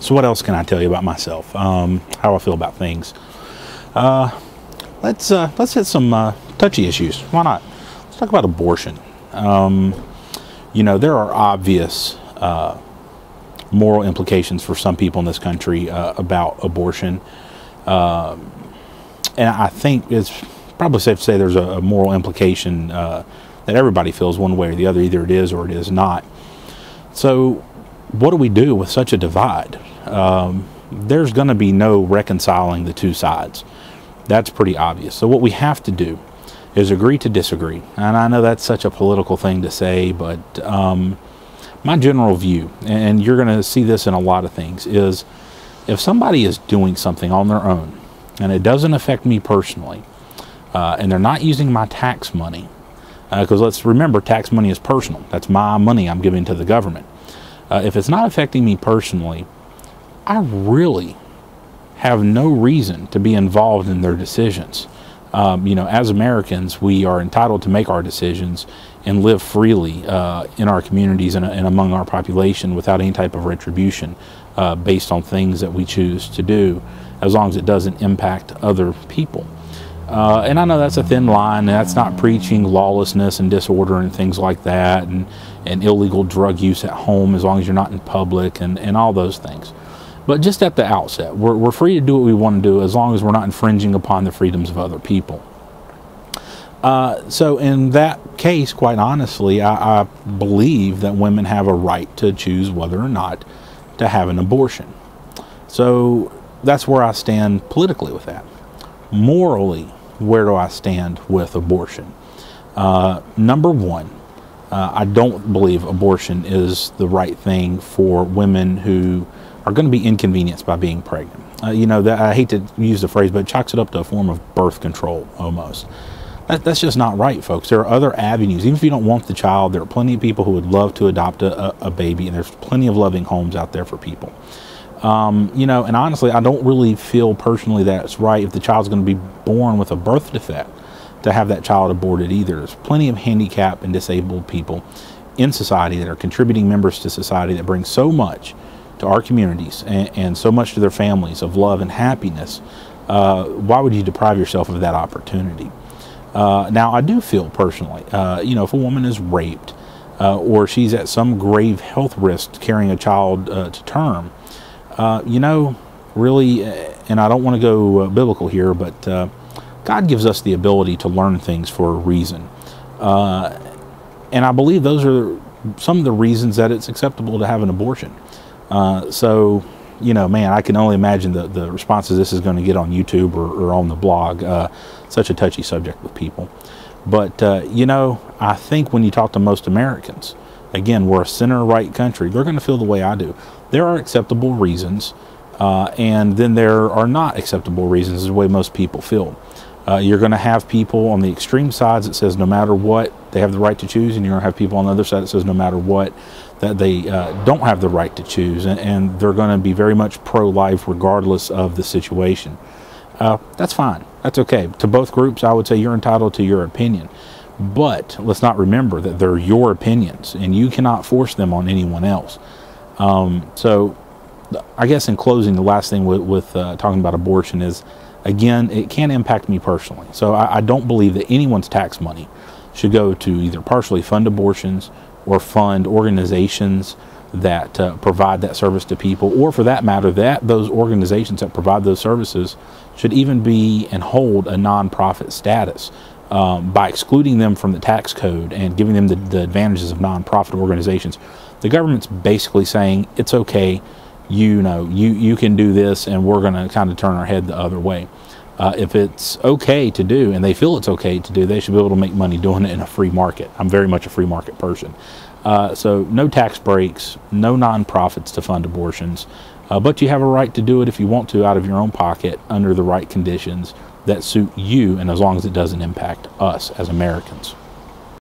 So what else can I tell you about myself? How I feel about things. Let's hit some touchy issues. Why not? Let's talk about abortion. You know, there are obvious moral implications for some people in this country about abortion. And I think it's probably safe to say there's a moral implication that everybody feels one way or the other. Either it is or it is not. So what do we do with such a divide? There's going to be no reconciling the two sides. That's pretty obvious. So what we have to do is agree to disagree. And I know that's such a political thing to say, but my general view, and you're going to see this in a lot of things, is if somebody is doing something on their own and it doesn't affect me personally, and they're not using my tax money, because let's remember, tax money is personal. That's my money I'm giving to the government. If it's not affecting me personally, I really have no reason to be involved in their decisions. You know, as Americans, we are entitled to make our decisions and live freely in our communities and among our population without any type of retribution based on things that we choose to do, as long as it doesn't impact other people. And I know that's a thin line, and that's not preaching lawlessness and disorder and things like that, and illegal drug use at home as long as you're not in public and all those things. But just at the outset, we're free to do what we want to do as long as we're not infringing upon the freedoms of other people. So in that case, quite honestly, I believe that women have a right to choose whether or not to have an abortion. So that's where I stand politically with that. Morally, where do I stand with abortion? Number one, I don't believe abortion is the right thing for women who are going to be inconvenienced by being pregnant. You know, I hate to use the phrase, but it chalks it up to a form of birth control almost. That's just not right, folks. There are other avenues. Even if you don't want the child, there are plenty of people who would love to adopt a baby, and there's plenty of loving homes out there for people. You know, and honestly, I don't really feel personally that it's right if the child's going to be born with a birth defect to have that child aborted either. There's plenty of handicapped and disabled people in society that are contributing members to society that bring so much to our communities and so much to their families of love and happiness. Why would you deprive yourself of that opportunity? Now, I do feel personally, you know, if a woman is raped or she's at some grave health risk carrying a child to term, you know, really, and I don't want to go biblical here, but God gives us the ability to learn things for a reason. And I believe those are some of the reasons that it's acceptable to have an abortion. So, you know, man, I can only imagine the responses this is going to get on YouTube or on the blog. Such a touchy subject with people. But, you know, I think when you talk to most Americans, again, we're a center-right country, they're going to feel the way I do. There are acceptable reasons, and then there are not acceptable reasons, is the way most people feel. You're going to have people on the extreme sides that says no matter what, they have the right to choose, and you're going to have people on the other side that says no matter what, that they don't have the right to choose, and they're going to be very much pro-life regardless of the situation. That's fine. That's okay. To both groups, I would say you're entitled to your opinion. But let's not remember that they're your opinions, and you cannot force them on anyone else. So I guess in closing, the last thing with talking about abortion is, again, it can impact me personally. So I don't believe that anyone's tax money should go to either partially fund abortions or fund organizations that provide that service to people, or for that matter, that those organizations that provide those services should even be and hold a nonprofit status. By excluding them from the tax code and giving them the advantages of nonprofit organizations, the government's basically saying it's okay, you know, you can do this, and we're going to kind of turn our head the other way. If it's okay to do, and they feel it's okay to do, they should be able to make money doing it in a free market. I'm very much a free market person. So no tax breaks, no nonprofits to fund abortions, but you have a right to do it if you want to out of your own pocket under the right conditions that suit you, and as long as it doesn't impact us as Americans.